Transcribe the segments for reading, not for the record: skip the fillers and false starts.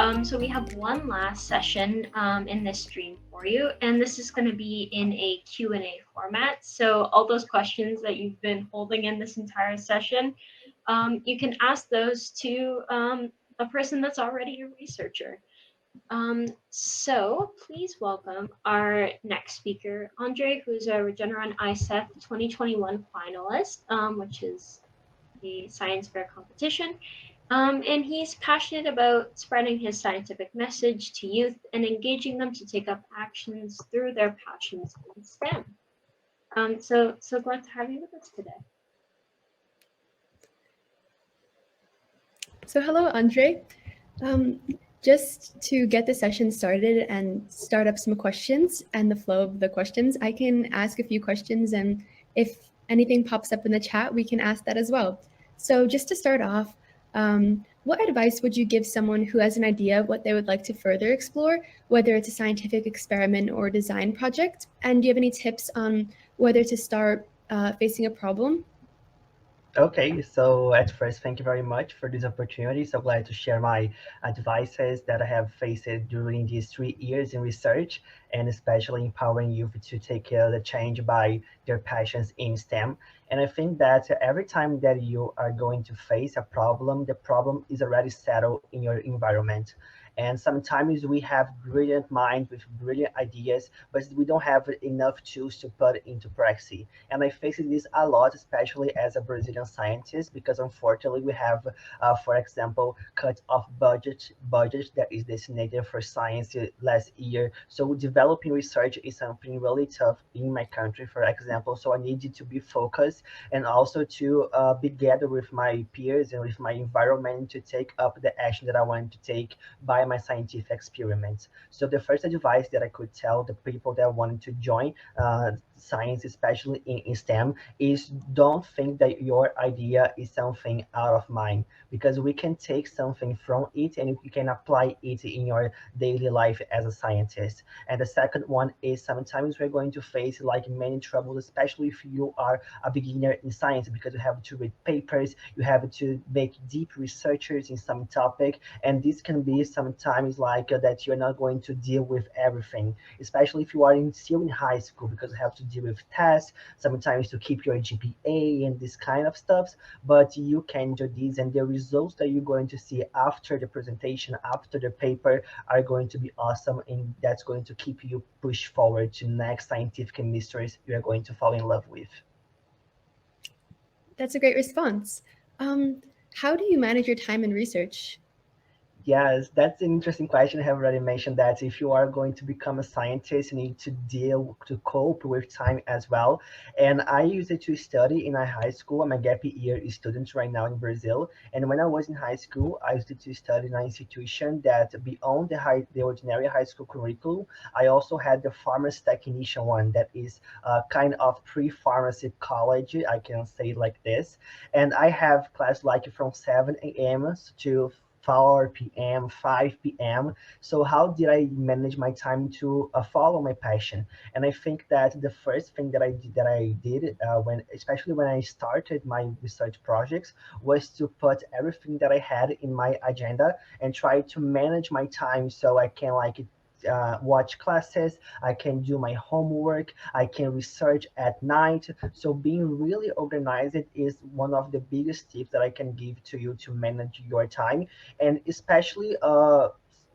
So we have one last session in this stream for you, and this is going to be in a Q&A format. So all those questions that you've been holding in this entire session, you can ask those to a person that's already a researcher. So please welcome our next speaker, Andre, who's a Regeneron ISEF 2021 finalist, which is the science fair competition. And he's passionate about spreading his scientific message to youth and engaging them to take up actions through their passions in STEM. So glad to have you with us today. So hello, Andre. Just to get the session started and start up some questions and the flow of the questions, I can ask a few questions, and if anything pops up in the chat, we can ask that as well. So just to start off, what advice would you give someone who has an idea of what they would like to further explore, whether it's a scientific experiment or design project? And do you have any tips on whether to start facing a problem? Okay, so at first, thank you very much for this opportunity. So glad to share my advices that I have faced during these 3 years in research, and especially empowering youth to take the change by their passions in STEM. And I think that every time that you are going to face a problem, the problem is already settled in your environment. And sometimes we have brilliant minds with brilliant ideas, but we don't have enough tools to put into practice. And I face this a lot, especially as a Brazilian scientist, because unfortunately we have, for example, cut off budget that is designated for science last year. So developing research is something really tough in my country, for example. So I needed to be focused and also to be together with my peers and with my environment to take up the action that I want to take by my scientific experiments. So the first advice that I could tell the people that wanted to join science, especially in STEM, is don't think that your idea is something out of mind, because we can take something from it and you can apply it in your daily life as a scientist. And the second one is sometimes we're going to face like many troubles, especially if you are a beginner in science, because you have to read papers, you have to make deep researchers in some topic, and this can be sometimes like that you're not going to deal with everything, especially if you are still in high school, because you have to deal with tests, sometimes to keep your GPA and this kind of stuff. But you can do this, and the results that you're going to see after the presentation, after the paper, are going to be awesome, and that's going to keep you push forward to next scientific mysteries you're going to fall in love with. That's a great response. How do you manage your time in research? Yes, that's an interesting question. I have already mentioned that if you are going to become a scientist, you need to cope with time as well. And I used it to study in a high school. I'm a gap year student right now in Brazil. And when I was in high school, I used to study in an institution that beyond the ordinary high school curriculum, I also had the pharmacy technician one that is kind of pre-pharmacy college. I can say it like this. And I have class like from 7 a.m. to 4 p.m., 5 p.m. So how did I manage my time to follow my passion? And I think that the first thing that I did when, especially when I started my research projects, was to put everything that I had in my agenda and try to manage my time so I can like watch classes, I can do my homework, I can research at night. So being really organized is one of the biggest tips that I can give to you to manage your time, and especially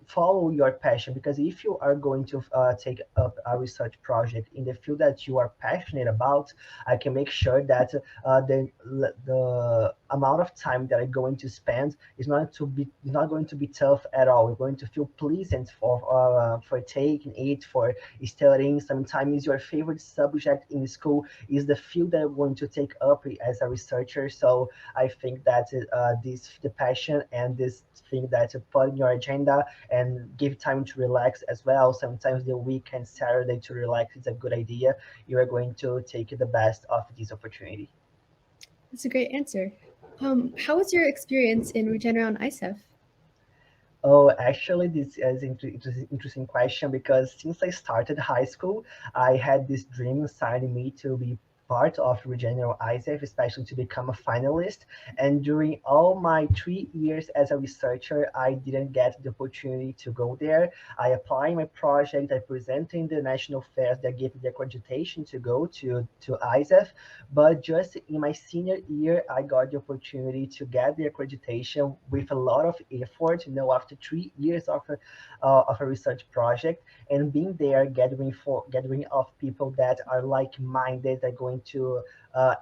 follow your passion, because if you are going to take up a research project in the field that you are passionate about, I can make sure that the amount of time that I'm going to spend is not going to be tough at all. We're going to feel pleasant for taking it, for studying. Sometimes your favorite subject in school is the field that I'm going to take up as a researcher. So I think that the passion and this thing that you put in your agenda and give time to relax as well. Sometimes the weekend, Saturday to relax is a good idea. You are going to take the best of this opportunity. That's a great answer. How was your experience in Regeneron ISEF? Oh, actually, this is interesting question, because since I started high school, I had this dream inside me to be part of Regeneron ISEF, especially to become a finalist. And during all my 3 years as a researcher, I didn't get the opportunity to go there. I applied my project, I presented in the national fairs that gave me the accreditation to go to ISEF. But just in my senior year, I got the opportunity to get the accreditation with a lot of effort, after 3 years of a research project, and being there, gathering of people that are like-minded, are going to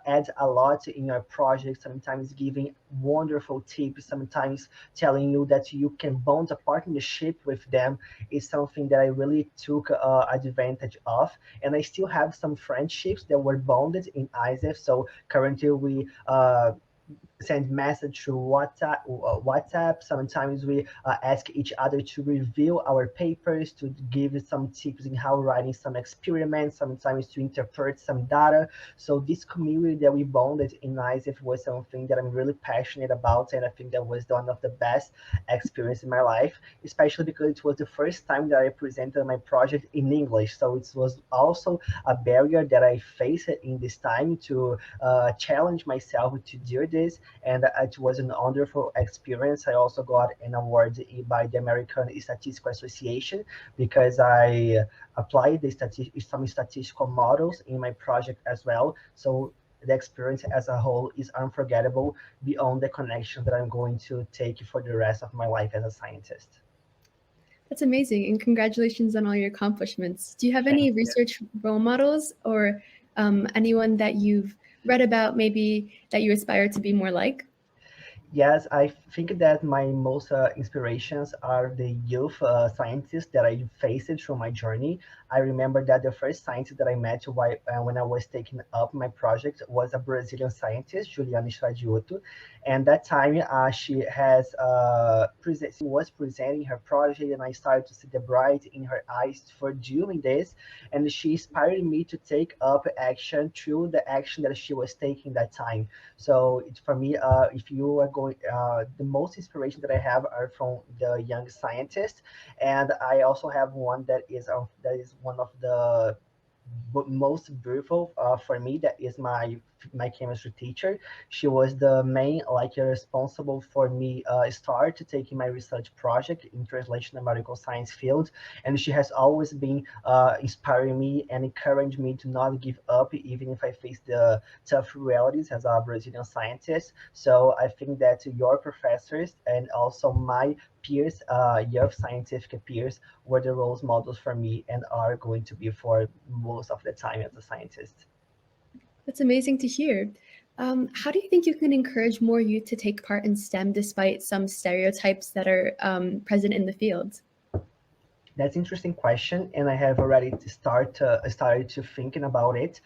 add a lot in your project, sometimes giving wonderful tips, sometimes telling you that you can bond a partnership with them, is something that I really took advantage of. And I still have some friendships that were bonded in ISEF. So currently we send message through WhatsApp. Sometimes we ask each other to review our papers, to give some tips in how writing some experiments, sometimes to interpret some data. So this community that we bonded in ISEF was something that I'm really passionate about, and I think that was one of the best experience in my life, especially because it was the first time that I presented my project in English. So it was also a barrier that I faced in this time to challenge myself to do this, and it was an wonderful experience. I also got an award by the American Statistical Association because I applied some statistical models in my project as well. So the experience as a whole is unforgettable beyond the connection that I'm going to take for the rest of my life as a scientist. That's amazing, and congratulations on all your accomplishments. Do you have any research role models or anyone that you've read about, maybe that you aspire to be more like? Yes, I think that my most inspirations are the youth scientists that I faced through my journey. I remember that the first scientist that I met when I was taking up my project was a Brazilian scientist, Juliana Stradiotto. And that time she was presenting her project, and I started to see the bright in her eyes for doing this. And she inspired me to take up action through the action that she was taking that time. So it's for me, if you are going, the most inspiration that I have are from the young scientists, and I also have one that is one of the most beautiful for me. That is my chemistry teacher. She was the main responsible for me start taking my research project in translational medical science field, and she has always been inspiring me and encouraging me to not give up even if I face the tough realities as a Brazilian scientist. So I think that your professors and also my peers, young scientific peers, were the role models for me and are going to be for most of the time as a scientist. That's amazing to hear. How do you think you can encourage more youth to take part in STEM despite some stereotypes that are present in the field? That's an interesting question, and I have already started to thinking about it.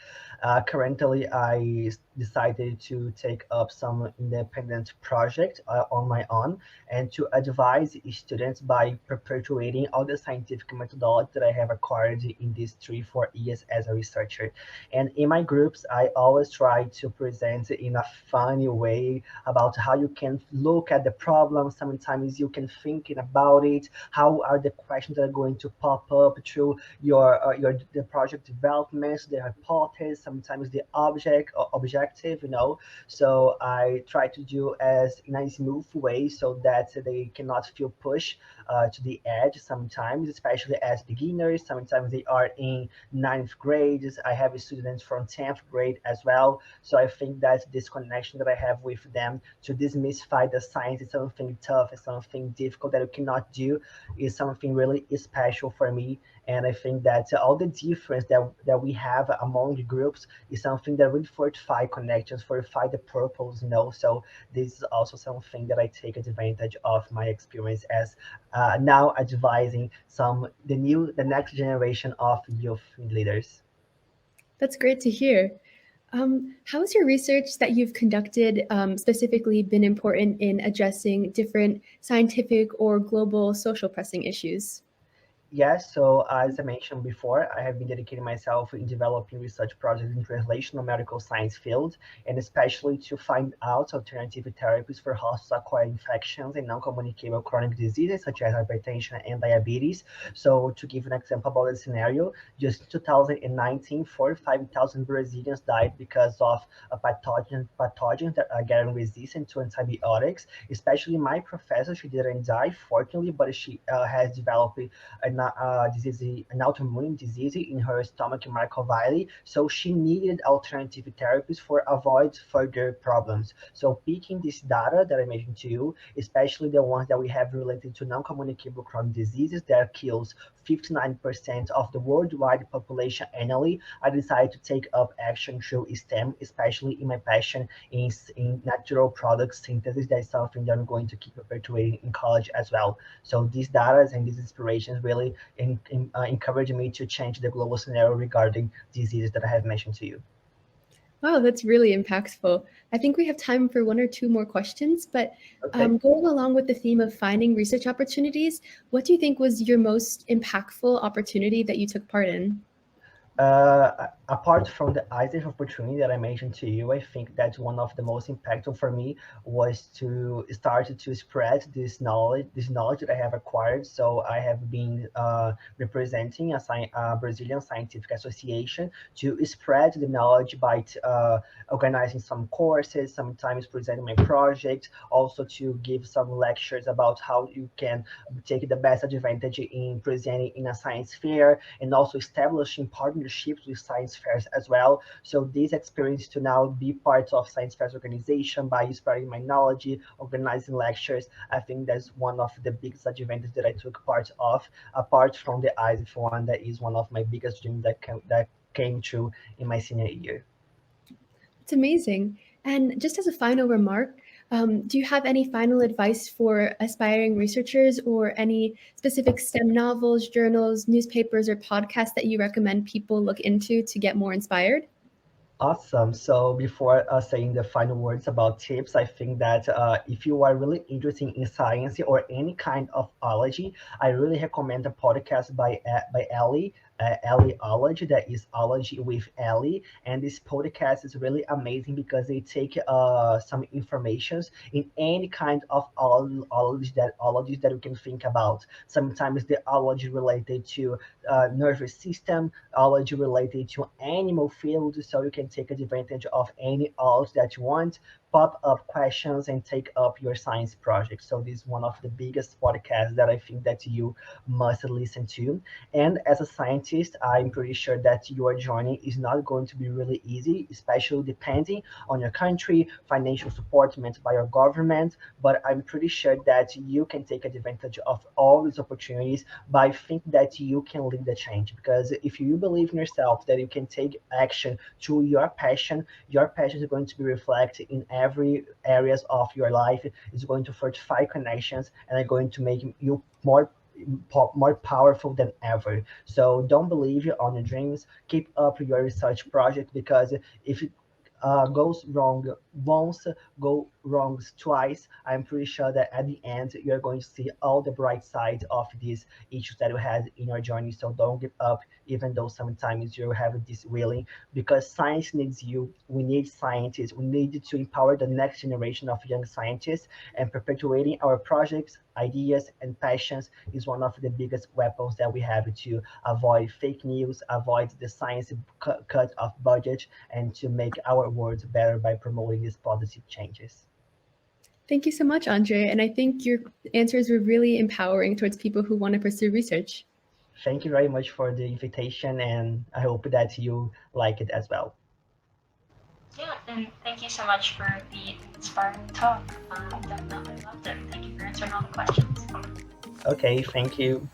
Currently, I decided to take up some independent project on my own and to advise students by perpetuating all the scientific methodology that I have acquired in these 3-4 years as a researcher. And in my groups, I always try to present in a funny way about how you can look at the problem. Sometimes you can thinking about it. How are the questions that are going to pop up through your the project developments, the hypothesis, sometimes the objective, So I try to do as in a smooth way so that they cannot feel pushed to the edge sometimes, especially as beginners. Sometimes they are in ninth grades. I have students from 10th grade as well. So I think that this connection that I have with them to demystify the science is something tough, is something difficult that you cannot do, is something really special for me. And I think that all the difference that we have among the groups is something that really fortify connections, fortify the purpose, So this is also something that I take advantage of my experience as now advising the next generation of youth leaders. That's great to hear. How has your research that you've conducted specifically been important in addressing different scientific or global social pressing issues? Yes, so as I mentioned before, I have been dedicating myself in developing research projects in translational medical science field, and especially to find out alternative therapies for hospital-acquired infections and non-communicable chronic diseases such as hypertension and diabetes. So to give an example about the scenario, just in 2019, 45,000 Brazilians died because of a pathogens that are getting resistant to antibiotics. Especially my professor, she didn't die, fortunately, but she has developed an autoimmune disease in her stomach microvilli. So she needed alternative therapies for avoid further problems. So picking this data that I mentioned to you, especially the ones that we have related to non-communicable chronic diseases that kills 59% of the worldwide population annually, I decided to take up action through STEM, especially in my passion in natural product synthesis. That's something that I'm going to keep perpetuating in college as well. So these data and these inspirations really encourage me to change the global scenario regarding diseases that I have mentioned to you. Wow, that's really impactful. I think we have time for one or two more questions, but Okay. going along with the theme of finding research opportunities, what do you think was your most impactful opportunity that you took part in? Apart from the ISEF opportunity that I mentioned to you, I think that one of the most impactful for me was to start to spread this knowledge that I have acquired. So I have been representing a Brazilian Scientific Association to spread the knowledge by organizing some courses, sometimes presenting my project, also to give some lectures about how you can take the best advantage in presenting in a science fair, and also establishing partnerships with science fairs as well. So this experience to now be part of science fairs organization by spreading my knowledge, organizing lectures, I think that's one of the biggest advantages that I took part of, apart from the ISEF one that is one of my biggest dreams that came true in my senior year. It's amazing. And just as a final remark, do you have any final advice for aspiring researchers or any specific STEM novels, journals, newspapers, or podcasts that you recommend people look into to get more inspired? Awesome. So before saying the final words about tips, I think that if you are really interested in science or any kind of ology, I really recommend a podcast by Ellie. Ology, that is Ology with Ellie, and this podcast is really amazing because they take some informations in any kind of ologies that you can think about. Sometimes the ology related to nervous system, ology related to animal field, so you can take advantage of any ology that you want, pop up questions and take up your science project. So this is one of the biggest podcasts that I think that you must listen to. And as a scientist, I'm pretty sure that your journey is not going to be really easy, especially depending on your country, financial support meant by your government. But I'm pretty sure that you can take advantage of all these opportunities by thinking that you can lead the change. Because if you believe in yourself that you can take action to your passion is going to be reflected in every areas of your life. It's going to fortify connections and are going to make you more powerful than ever. So don't believe on your dreams. Keep up your research project, because if it goes wrong once, go wrong twice, I'm pretty sure that at the end you're going to see all the bright side of these issues that you had in your journey. So don't give up, even though sometimes you have this willing, because science needs you. We need scientists. We need to empower the next generation of young scientists, and perpetuating our projects, ideas, and passions is one of the biggest weapons that we have to avoid fake news, avoid the science cut of budget, and to make our world better by promoting these positive changes. Thank you so much, Andre. And I think your answers were really empowering towards people who want to pursue research. Thank you very much for the invitation, and I hope that you like it as well. Yeah, and thank you so much for the inspiring talk. Definitely loved it. Thank you for answering all the questions. Okay, thank you.